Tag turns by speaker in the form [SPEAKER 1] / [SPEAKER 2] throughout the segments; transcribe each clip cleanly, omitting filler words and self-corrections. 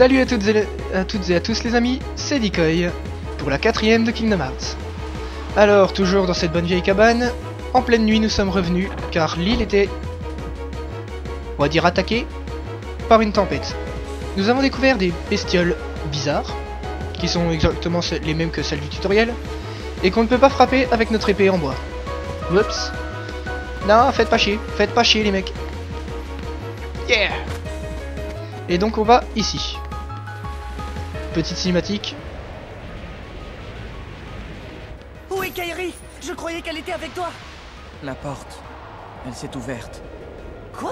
[SPEAKER 1] Salut à toutes et à tous les amis, c'est Decoy, pour la 4ème de Kingdom Hearts. Alors, toujours dans cette bonne vieille cabane, en pleine nuit nous sommes revenus, car l'île était, on va dire, attaquée par une tempête. Nous avons découvert des bestioles bizarres, qui sont exactement les mêmes que celles du tutoriel, et qu'on ne peut pas frapper avec notre épée en bois. Oups. Non, faites pas chier les mecs. Yeah. Et donc on va ici. Petite cinématique.
[SPEAKER 2] Où est Kairi? Je croyais qu'elle était avec toi.
[SPEAKER 3] La porte, elle s'est ouverte.
[SPEAKER 2] Quoi?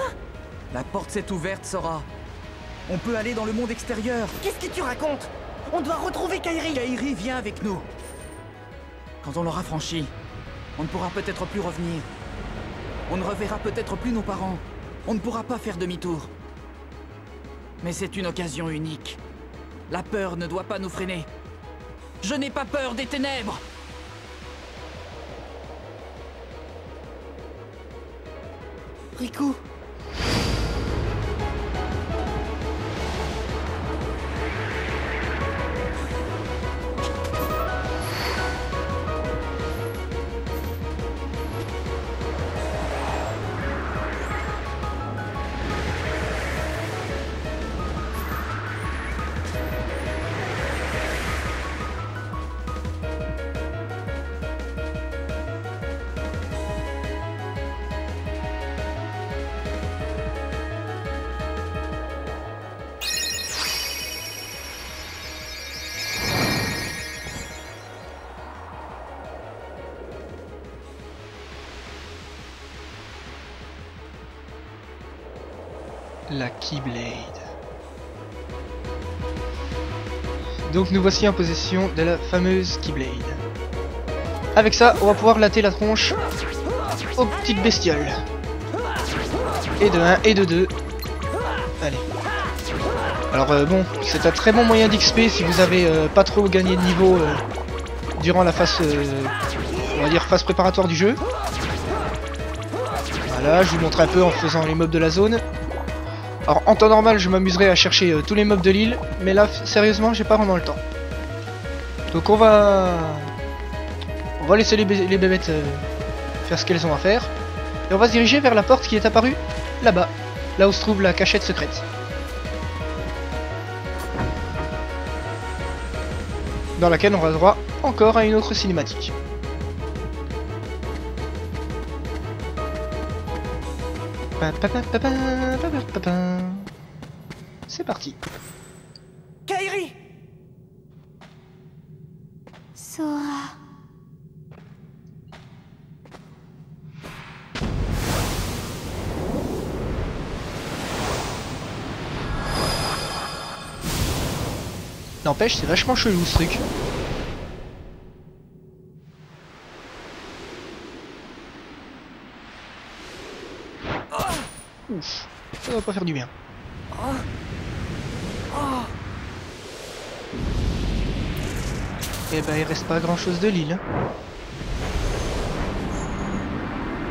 [SPEAKER 3] La porte s'est ouverte, Sora. On peut aller dans le monde extérieur.
[SPEAKER 2] Qu'est-ce que tu racontes? On doit retrouver Kairi.
[SPEAKER 3] Kairi vient avec nous. Quand on l'aura franchi, on ne pourra peut-être plus revenir. On ne reverra peut-être plus nos parents. On ne pourra pas faire demi-tour. Mais c'est une occasion unique. La peur ne doit pas nous freiner. Je n'ai pas peur des ténèbres.
[SPEAKER 2] Riku.
[SPEAKER 1] La Keyblade. Donc nous voici en possession de la fameuse Keyblade. Avec ça, on va pouvoir latter la tronche aux petites bestioles. Et de 1 et de 2. Allez. Alors bon, c'est un très bon moyen d'XP si vous avez pas trop gagné de niveau durant la phase, on va dire phase préparatoire du jeu. Voilà, je vous montre un peu en faisant les mobs de la zone. Alors en temps normal je m'amuserai à chercher tous les mobs de l'île, mais là sérieusement j'ai pas vraiment le temps. Donc on va laisser les bébêtes faire ce qu'elles ont à faire. Et on va se diriger vers la porte qui est apparue là-bas, là où se trouve la cachette secrète. Dans laquelle on aura droit encore à une autre cinématique. C'est parti.
[SPEAKER 2] Kairi.
[SPEAKER 4] Sora.
[SPEAKER 1] N'empêche, c'est vachement chelou ce truc. Ouf, ça va pas faire du bien. Et bah il reste pas grand chose de l'île.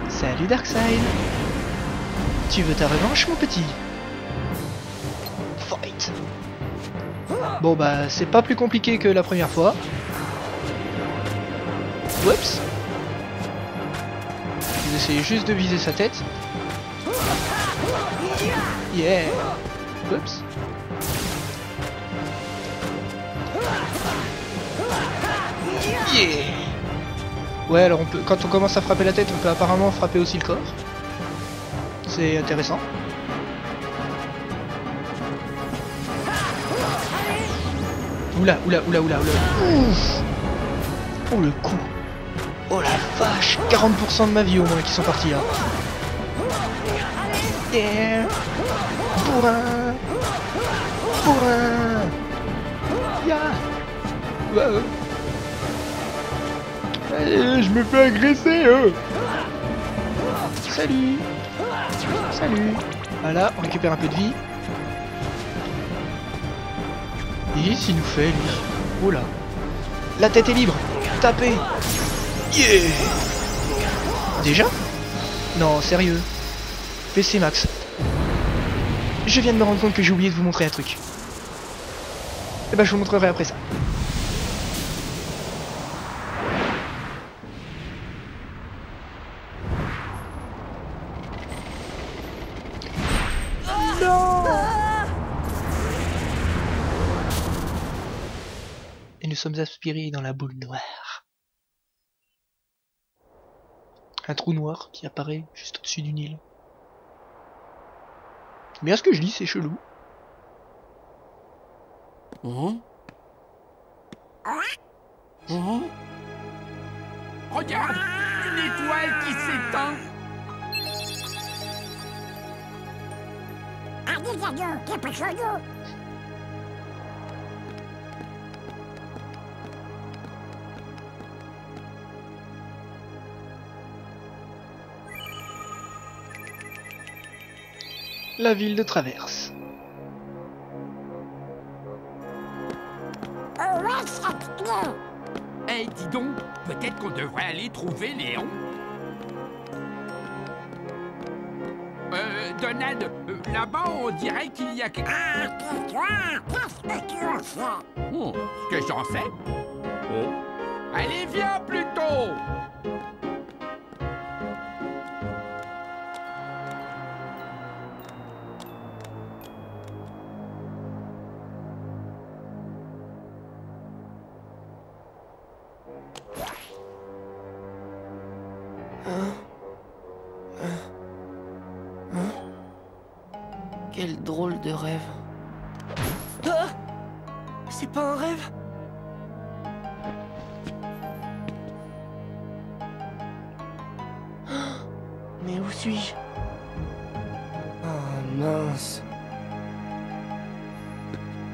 [SPEAKER 1] Salut Darkseid. Tu veux ta revanche mon petit? Fight. Bon bah c'est pas plus compliqué que la première fois. Oups. Je vais essayer juste de viser sa tête. Yeah. Oups. Yeah. Ouais, alors on peut, quand on commence à frapper la tête, on peut apparemment frapper aussi le corps. C'est intéressant. Oula. Ouf. Oh le coup. Oh la vache. 40% de ma vie au moins qui sont partis là. Yeah. Bourrin. Yeah. Wow. Allez, je me fais agresser. Salut. Voilà, on récupère un peu de vie. Et s'il nous fait lui. Oh là. La tête est libre. Tapez. Yeah. Déjà? Non, sérieux. PC Max. Je viens de me rendre compte que j'ai oublié de vous montrer un truc. Et bah je vous montrerai après ça. Et nous sommes aspirés dans la boule noire. Un trou noir qui apparaît juste au-dessus du Nil. Bien ce que je dis, c'est chelou.
[SPEAKER 4] Regarde, une étoile qui s'éteint.
[SPEAKER 1] La ville de Traverse.
[SPEAKER 4] Eh, dis donc, peut-être qu'on devrait aller trouver Léon. Donald, là-bas, on dirait qu'il y a quelque... Ce que j'en sais. Oh. Allez, viens plutôt.
[SPEAKER 5] Quel drôle de rêve.
[SPEAKER 2] Ah, c'est pas un rêve?
[SPEAKER 5] Mais où suis-je?
[SPEAKER 2] Oh mince.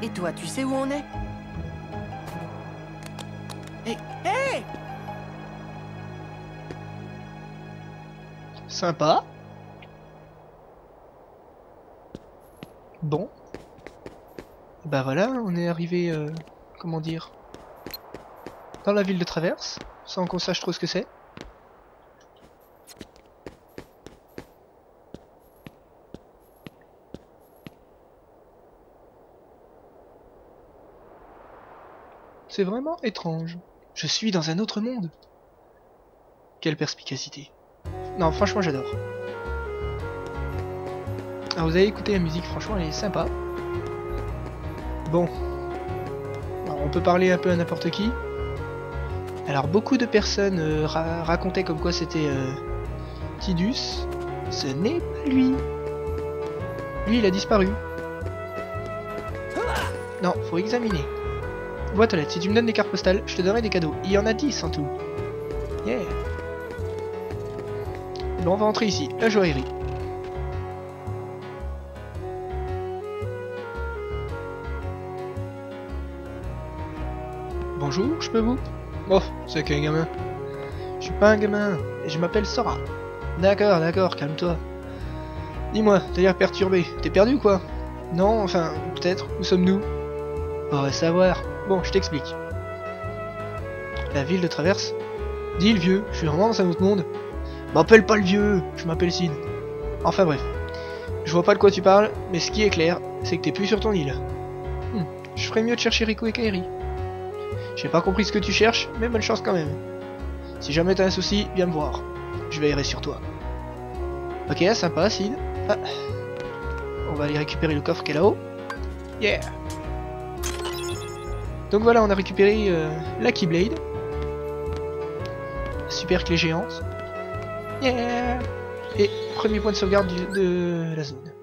[SPEAKER 5] Et toi, tu sais où on est?
[SPEAKER 2] Hé!
[SPEAKER 1] Sympa. Bon. Bah voilà, on est arrivé, comment dire, dans la ville de Traverse, sans qu'on sache trop ce que c'est. C'est vraiment étrange. Je suis dans un autre monde. Quelle perspicacité. Non, franchement, j'adore. Alors, vous avez écouté la musique, franchement, elle est sympa. Bon. Alors, on peut parler un peu à n'importe qui. Alors, beaucoup de personnes racontaient comme quoi c'était Tidus. Ce n'est pas lui. Lui, il a disparu. Non, faut examiner. Boîte aux lettres, si tu me donnes des cartes postales, je te donnerai des cadeaux. Il y en a 10 en tout. Yeah. Bon, on va entrer ici, la joaillerie. Bonjour, je peux vous? Oh, c'est qu'un gamin. Je suis pas un gamin, et je m'appelle Sora. D'accord, d'accord, calme-toi. Dis-moi, t'as l'air perturbé. T'es perdu ou quoi? Non, enfin, peut-être. Où sommes-nous? On va savoir. Bon, je t'explique. La ville de Traverse. Dis le vieux, je suis vraiment dans un autre monde. M'appelle pas le vieux, je m'appelle Sid. Enfin bref. Je vois pas de quoi tu parles, mais ce qui est clair, c'est que t'es plus sur ton île. Je ferais mieux de chercher Riku et Kairi. J'ai pas compris ce que tu cherches, mais bonne chance quand même. Si jamais t'as un souci, viens me voir. Je veillerai sur toi. Ok, sympa, Sid. Ah. On va aller récupérer le coffre qui est là-haut. Yeah. Donc voilà, on a récupéré la Keyblade. Super clé géante. Yeah. Et premier point de sauvegarde de la zone.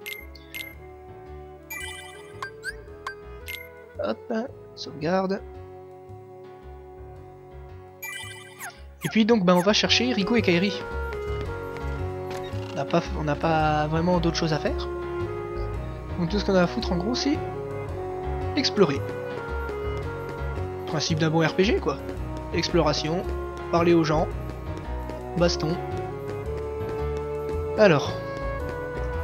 [SPEAKER 1] Hop, sauvegarde. Et puis donc on va chercher Riku et Kairi. On n'a pas vraiment d'autre chose à faire. Donc tout ce qu'on a à foutre en gros c'est explorer. Principe d'un bon RPG quoi. Exploration, parler aux gens, baston. Alors,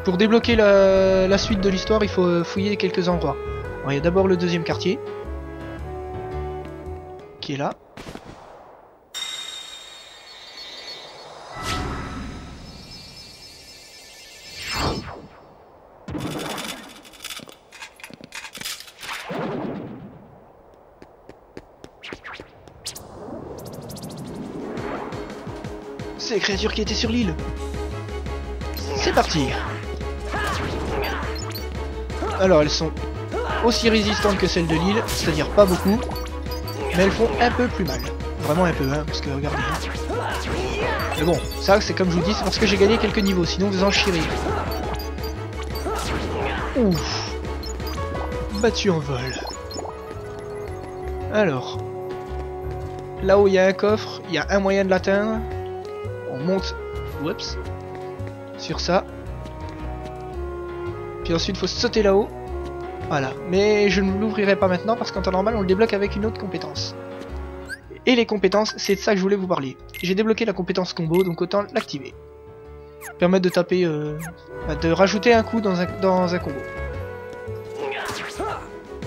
[SPEAKER 1] pour débloquer la suite de l'histoire, il faut fouiller quelques endroits. Alors, il y a d'abord le deuxième quartier, qui est là. ces créatures qui étaient sur l'île. C'est parti. Alors elles sont aussi résistantes que celles de l'île, c'est-à-dire pas beaucoup, mais elles font un peu plus mal. Vraiment un peu, hein, parce que regardez. Mais bon, ça c'est comme je vous dis, c'est parce que j'ai gagné quelques niveaux, sinon vous en chirez. Ouf. Battu en vol. Alors, là où il y a un coffre, il y a un moyen de l'atteindre. On monte, oups, sur ça. Puis ensuite il faut sauter là-haut. Voilà, mais je ne l'ouvrirai pas maintenant parce qu'en temps normal on le débloque avec une autre compétence. Et les compétences, c'est de ça que je voulais vous parler. J'ai débloqué la compétence combo, donc autant l'activer. Permettre de taper, de rajouter un coup dans un combo.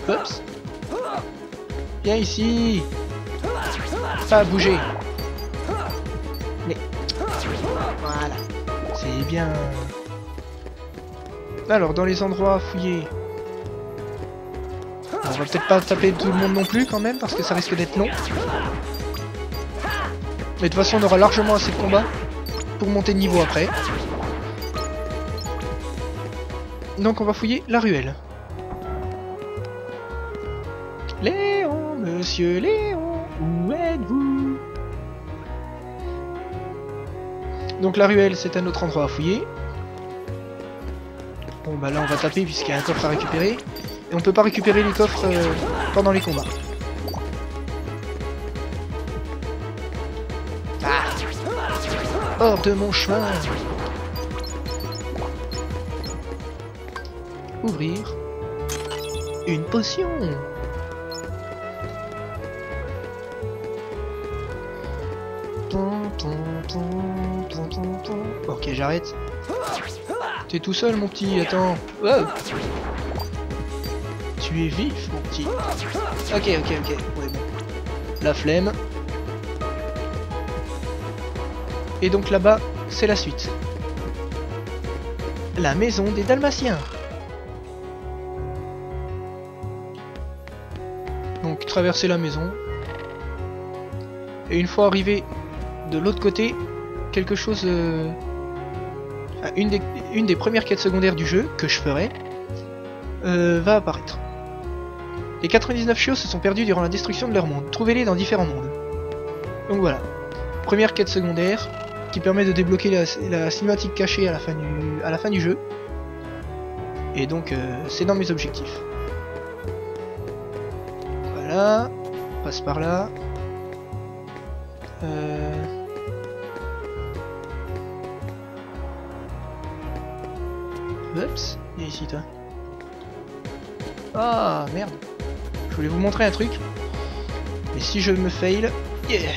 [SPEAKER 1] Oups. Viens ici. Pas bouger. Mais voilà, c'est bien. Alors dans les endroits fouillés, on va peut-être pas taper tout le monde non plus quand même parce que ça risque d'être long. Mais de toute façon on aura largement assez de combats pour monter de niveau après. Donc on va fouiller la ruelle. Léon, monsieur Léon, où êtes-vous? Donc la ruelle c'est un autre endroit à fouiller. Bon bah là on va taper puisqu'il y a un coffre à récupérer. Et on peut pas récupérer les coffres pendant les combats. Ah. Hors de mon chemin. Ouvrir. Une potion. Ok, j'arrête. T'es tout seul, mon petit, attends. Wow. Tu es vif, mon petit. Ok. Ouais, bon. La flemme. Et donc là-bas, c'est la suite. La maison des Dalmatiens. Donc, traverser la maison. Et une fois arrivé de l'autre côté, quelque chose... une des premières quêtes secondaires du jeu, que je ferai, va apparaître. Les 99 chiots se sont perdus durant la destruction de leur monde. Trouvez-les dans différents mondes. Donc voilà. Première quête secondaire, qui permet de débloquer la cinématique cachée à la fin du jeu. Et donc, c'est dans mes objectifs. Voilà. On passe par là. Oups, viens ici toi. Ah merde. Je voulais vous montrer un truc. Mais si je me fail, yeah.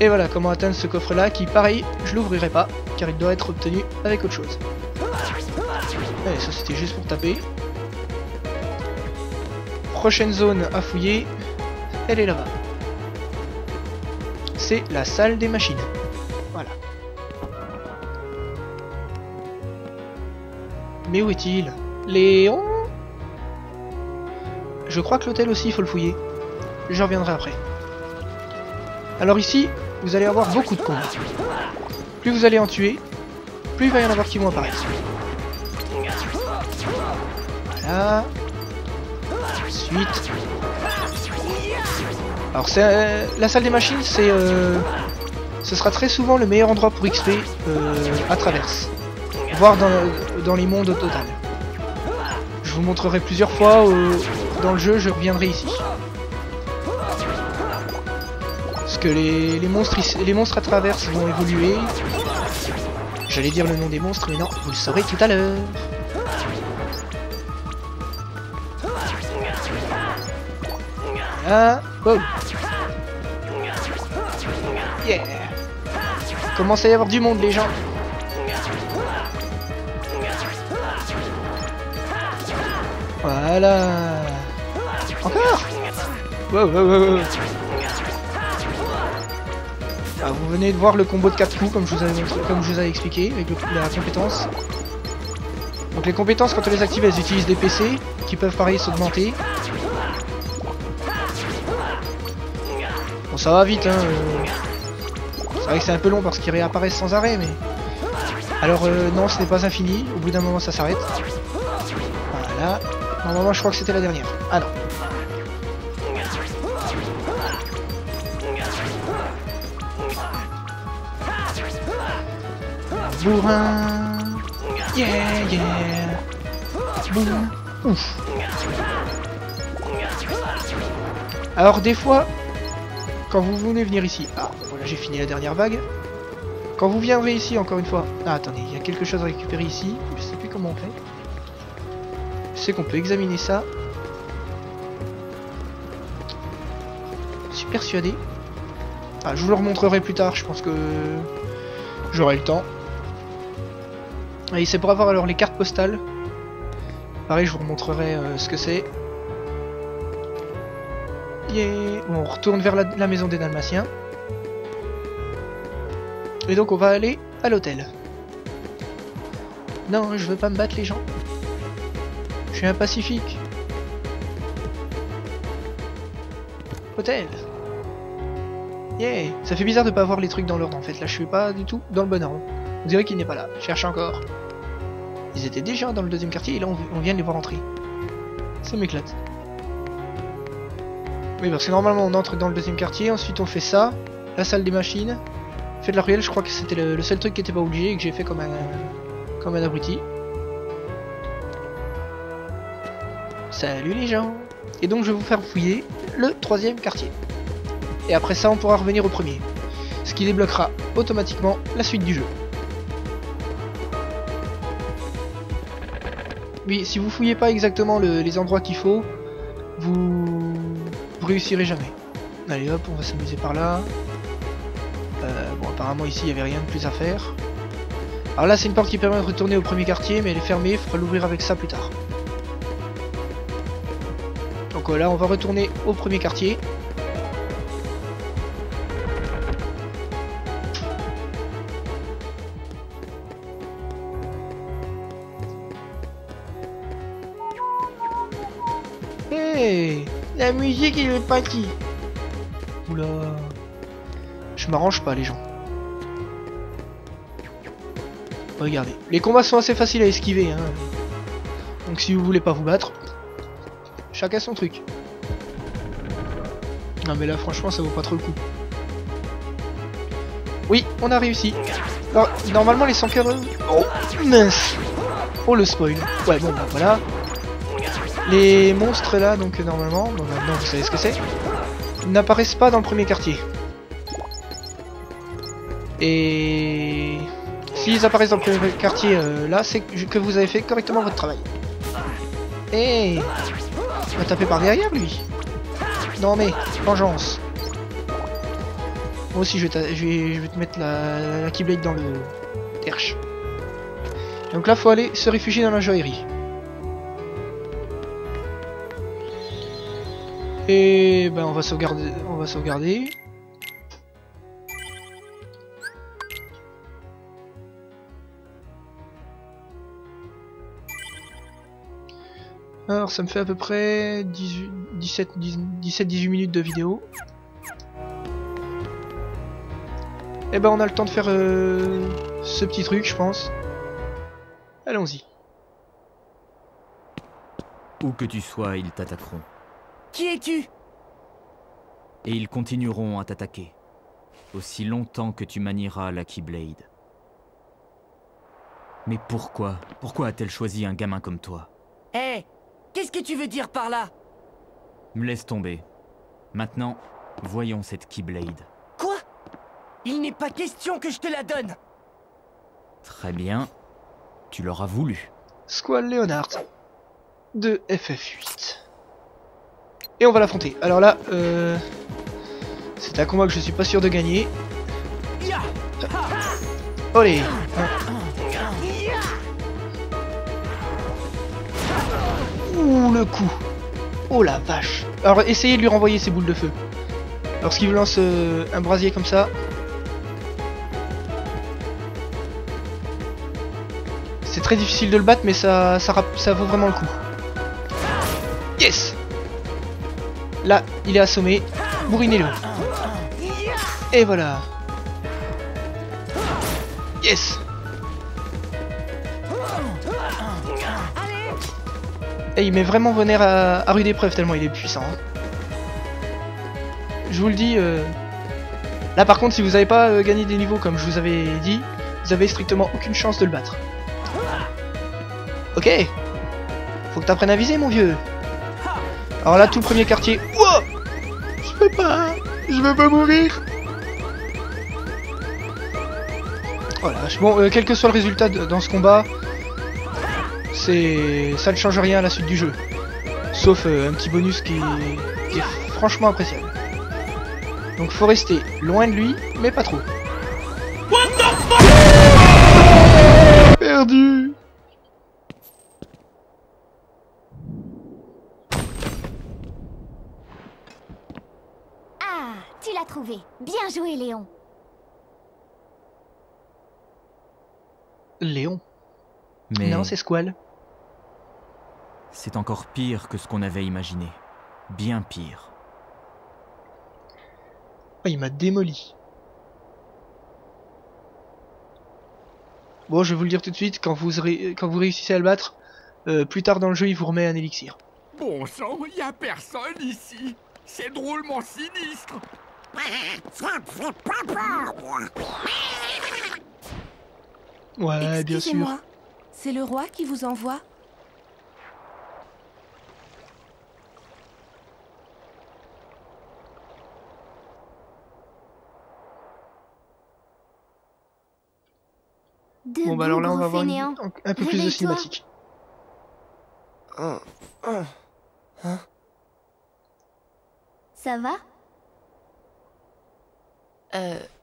[SPEAKER 1] Et voilà comment atteindre ce coffre là qui pareil, je l'ouvrirai pas car il doit être obtenu avec autre chose. Allez, ça c'était juste pour taper. Prochaine zone à fouiller, elle est là-bas. C'est la salle des machines. Voilà. Mais où est-il? Léon? Je crois que l'hôtel aussi il faut le fouiller. J'y reviendrai après. Alors ici, vous allez avoir beaucoup de combats. Plus vous allez en tuer, plus il va y en avoir qui vont apparaître. Voilà. Ensuite. Alors la salle des machines, c'est ce sera très souvent le meilleur endroit pour XP à travers. Voire dans les mondes au total. Je vous montrerai plusieurs fois dans le jeu, je reviendrai ici. Parce que les monstres à travers vont évoluer. J'allais dire le nom des monstres, mais non, vous le saurez tout à l'heure. Voilà. Wow. Yeah. Commence à y avoir du monde, les gens. Voilà. Encore. Wow. Ah, vous venez de voir le combo de 4 coups comme je vous avais expliqué avec la compétence. Donc les compétences quand on les active elles utilisent des PC qui peuvent pareil s'augmenter. Bon ça va vite hein. C'est vrai que c'est un peu long parce qu'ils réapparaissent sans arrêt, mais... Alors non, ce n'est pas infini, au bout d'un moment ça s'arrête. Voilà. Normalement je crois que c'était la dernière. Ah non. Bourrin. Yeah, yeah. Boum. Ouf. Alors des fois, quand vous venez venir ici... Ah, voilà, j'ai fini la dernière vague. Quand vous viendrez ici, encore une fois... Ah, attendez, il y a quelque chose à récupérer ici. Je sais plus comment on fait. Je sais qu'on peut examiner ça. Je suis persuadé. Ah, je vous le remontrerai plus tard, je pense que... j'aurai le temps. Et c'est pour avoir alors les cartes postales. Pareil, je vous remontrerai ce que c'est. Yeah. Bon, on retourne vers la maison des Dalmatiens. Et donc on va aller à l'hôtel. Non, je veux pas me battre les gens. Je suis un pacifique. Hôtel. Yeah. Ça fait bizarre de pas avoir les trucs dans l'ordre en fait. Là je suis pas du tout dans le bon ordre. On dirait qu'il n'est pas là. Je cherche encore. Ils étaient déjà dans le deuxième quartier et là on vient de les voir entrer. Ça m'éclate. Oui, parce que normalement on entre dans le deuxième quartier, ensuite on fait ça, la salle des machines, fait de la ruelle, je crois que c'était le seul truc qui était pas obligé et que j'ai fait comme un abruti. Salut les gens. Et donc je vais vous faire fouiller le troisième quartier. Et après ça on pourra revenir au premier. Ce qui débloquera automatiquement la suite du jeu. Oui, si vous fouillez pas exactement les endroits qu'il faut, vous réussirez jamais. Allez hop, on va s'amuser par là. Bon, apparemment ici il n'y avait rien de plus à faire. Alors là c'est une porte qui permet de retourner au premier quartier, mais elle est fermée, il faudra l'ouvrir avec ça plus tard. Donc là on va retourner au premier quartier. Hey, la musique il est parti. Oula. Je m'arrange pas les gens. Regardez. Les combats sont assez faciles à esquiver hein. Donc si vous voulez pas vous battre, chacun son truc. Non mais là franchement ça vaut pas trop le coup. Oui, on a réussi. Alors, normalement les 100 cœurs... Oh mince. Oh le spoil. Ouais bon bah voilà. Les monstres là, donc normalement, bon, maintenant vous savez ce que c'est, n'apparaissent pas dans le premier quartier. Et s'ils apparaissent dans le premier quartier là, c'est que vous avez fait correctement votre travail. Et on va taper par derrière lui. Non mais, vengeance. Moi aussi je vais te mettre la Keyblade dans le terche. Donc là faut aller se réfugier dans la joaillerie. Et ben on va sauvegarder. Alors ça me fait à peu près 17-18 minutes de vidéo. Et ben on a le temps de faire ce petit truc je pense. Allons-y.
[SPEAKER 3] Où que tu sois, ils t'attaqueront.
[SPEAKER 2] Qui es-tu?
[SPEAKER 3] Et ils continueront à t'attaquer. Aussi longtemps que tu manieras la Keyblade. Mais pourquoi? Pourquoi a-t-elle choisi un gamin comme toi?
[SPEAKER 2] Hé, qu'est-ce que tu veux dire par là?
[SPEAKER 3] Me laisse tomber. Maintenant, voyons cette Keyblade.
[SPEAKER 2] Quoi? Il n'est pas question que je te la donne.
[SPEAKER 3] Très bien. Tu l'auras voulu.
[SPEAKER 1] Squall Leonard de FF8. Et on va l'affronter. Alors là, c'est un combat que je suis pas sûr de gagner. Olé. Ouh, le coup. Oh la vache. Alors essayez de lui renvoyer ses boules de feu. Lorsqu'il vous lance un brasier comme ça. C'est très difficile de le battre, mais ça vaut vraiment le coup. Yes. Là, il est assommé. Bourrinez-le. Et voilà. Yes. Et il met vraiment vos nerfs à rude épreuve tellement il est puissant. Hein. Je vous le dis, là par contre si vous n'avez pas gagné des niveaux comme je vous avais dit, vous avez strictement aucune chance de le battre. Ok. Faut que t'apprennes à viser mon vieux. Alors là tout le premier quartier. Wow, je veux pas mourir. Voilà. Bon, quel que soit le résultat dans ce combat, ça ne change rien à la suite du jeu. Sauf un petit bonus qui est franchement appréciable. Donc faut rester loin de lui, mais pas trop. What the fuck? Perdu.
[SPEAKER 6] Ah, tu l'as trouvé. Bien joué, Léon.
[SPEAKER 1] Léon?
[SPEAKER 3] Mais
[SPEAKER 1] Non, c'est Squall.
[SPEAKER 3] c'est encore pire que ce qu'on avait imaginé. Bien pire.
[SPEAKER 1] Oh, il m'a démoli. Bon, je vais vous le dire tout de suite, quand vous réussissez à le battre, plus tard dans le jeu, il vous remet un élixir.
[SPEAKER 4] Bon sang, y a personne ici. C'est drôlement sinistre.
[SPEAKER 1] Ouais, bien sûr.
[SPEAKER 7] Excusez-moi, c'est le roi qui vous envoie?
[SPEAKER 1] Bon bah alors là on va avoir un peu plus de cinématique.
[SPEAKER 6] Ça va?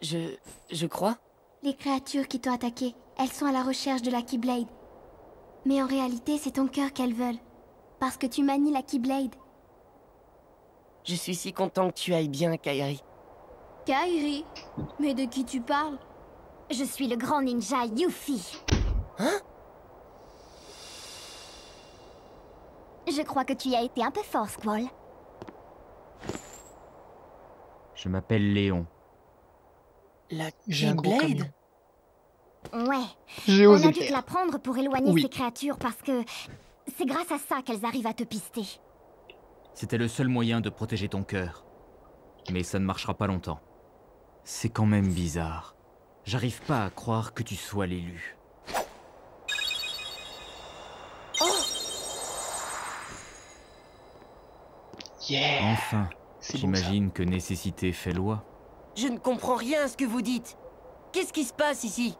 [SPEAKER 5] Je crois.
[SPEAKER 6] Les créatures qui t'ont attaqué, elles sont à la recherche de la Keyblade. Mais en réalité, c'est ton cœur qu'elles veulent. Parce que tu manies la Keyblade.
[SPEAKER 5] Je suis si content que tu ailles bien, Kairi.
[SPEAKER 6] Kairi? Mais de qui tu parles? Je suis le grand ninja Yuffie.
[SPEAKER 5] Hein?
[SPEAKER 6] Je crois que tu y as été un peu fort, Squall.
[SPEAKER 3] Je m'appelle Léon.
[SPEAKER 5] La
[SPEAKER 1] J'ai un gros
[SPEAKER 5] Keyblade?
[SPEAKER 6] Ouais.
[SPEAKER 1] J'ai
[SPEAKER 6] On
[SPEAKER 1] osé
[SPEAKER 6] a
[SPEAKER 1] le
[SPEAKER 6] dû te
[SPEAKER 1] faire.
[SPEAKER 6] la prendre pour éloigner
[SPEAKER 1] Oui.
[SPEAKER 6] ces créatures parce que c'est grâce à ça qu'elles arrivent à te pister.
[SPEAKER 3] C'était le seul moyen de protéger ton cœur. Mais ça ne marchera pas longtemps. C'est quand même bizarre. J'arrive pas à croire que tu sois l'élu.
[SPEAKER 1] Yeah.
[SPEAKER 3] Enfin,
[SPEAKER 1] C'est bon, ça.
[SPEAKER 3] j'imagine que nécessité fait loi.
[SPEAKER 5] Je ne comprends rien à ce que vous dites. Qu'est-ce qui se passe ici?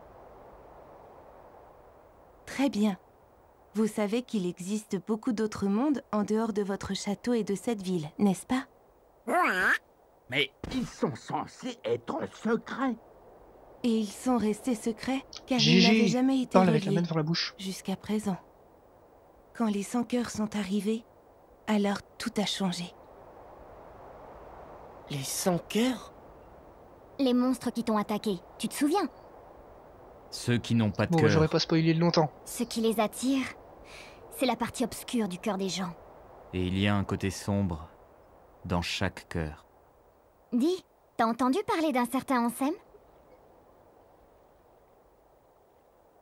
[SPEAKER 7] Très bien. Vous savez qu'il existe beaucoup d'autres mondes en dehors de votre château et de cette ville, n'est-ce pas?
[SPEAKER 4] Mais ils sont censés être secrets.
[SPEAKER 7] Et ils sont restés secrets car ils
[SPEAKER 1] GG.
[SPEAKER 7] n'avaient jamais été
[SPEAKER 1] Parle avec la
[SPEAKER 7] reliés
[SPEAKER 1] main vers la bouche.
[SPEAKER 7] jusqu'à présent. Quand les sans-cœurs sont arrivés, alors tout a changé.
[SPEAKER 5] Les sans-cœurs?
[SPEAKER 6] Les monstres qui t'ont attaqué, tu te souviens?
[SPEAKER 3] Ceux qui n'ont pas de
[SPEAKER 1] Bon, bah, j'aurais
[SPEAKER 3] cœur.
[SPEAKER 1] pas spoilé longtemps.
[SPEAKER 6] Ce qui les attire, c'est la partie obscure du cœur des gens.
[SPEAKER 3] Et il y a un côté sombre dans chaque cœur.
[SPEAKER 6] Dis, t'as entendu parler d'un certain Ansem?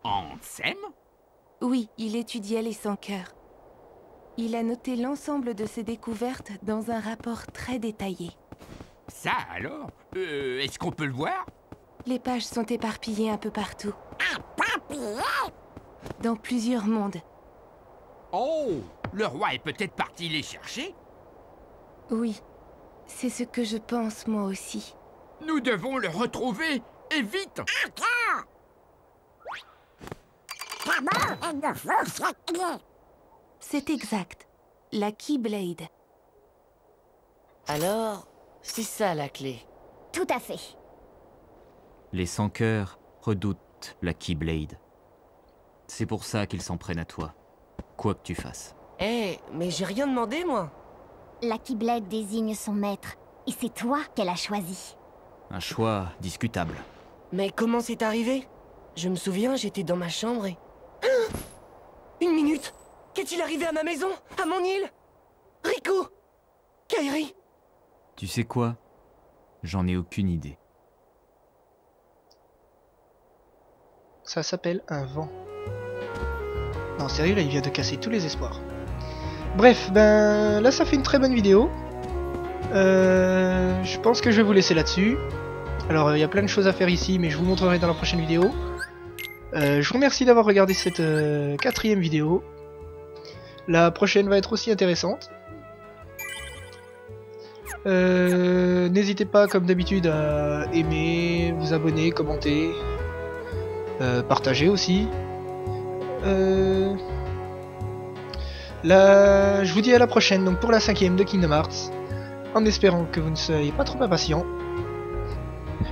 [SPEAKER 4] Ansem?
[SPEAKER 7] Oui, il étudiait les sans-cœurs. Il a noté l'ensemble de ses découvertes dans un rapport très détaillé.
[SPEAKER 4] Ça alors? Est-ce qu'on peut le voir?
[SPEAKER 7] Les pages sont éparpillées un peu partout. Dans plusieurs mondes.
[SPEAKER 4] Oh! Le roi est peut-être parti les chercher?
[SPEAKER 7] Oui, c'est ce que je pense moi aussi.
[SPEAKER 4] Nous devons le retrouver, et vite!
[SPEAKER 7] C'est exact. La Keyblade.
[SPEAKER 5] Alors, c'est ça la clé.
[SPEAKER 6] Tout à fait.
[SPEAKER 3] Les sans-cœurs redoutent la Keyblade. C'est pour ça qu'ils s'en prennent à toi. Quoi que tu fasses.
[SPEAKER 5] Eh, mais j'ai rien demandé, moi.
[SPEAKER 6] La Keyblade désigne son maître, et c'est toi qu'elle a choisi.
[SPEAKER 3] Un choix discutable.
[SPEAKER 5] Mais comment c'est arrivé? Je me souviens, j'étais dans ma chambre et... Une minute! Qu'est-il arrivé à ma maison? À mon île? Riku! Kairi!
[SPEAKER 3] Tu sais quoi? J'en ai aucune idée.
[SPEAKER 1] ça s'appelle un vent. Non, sérieux, là, il vient de casser tous les espoirs. Bref, ben là, ça fait une très bonne vidéo. Je pense que je vais vous laisser là-dessus. Alors, il y a plein de choses à faire ici, mais je vous montrerai dans la prochaine vidéo. Je vous remercie d'avoir regardé cette 4e vidéo. La prochaine va être aussi intéressante. N'hésitez pas, comme d'habitude, à aimer, vous abonner, commenter, partager aussi. Là, je vous dis à la prochaine, donc pour la 5e de Kingdom Hearts, en espérant que vous ne soyez pas trop impatients.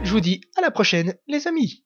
[SPEAKER 1] Je vous dis à la prochaine, les amis!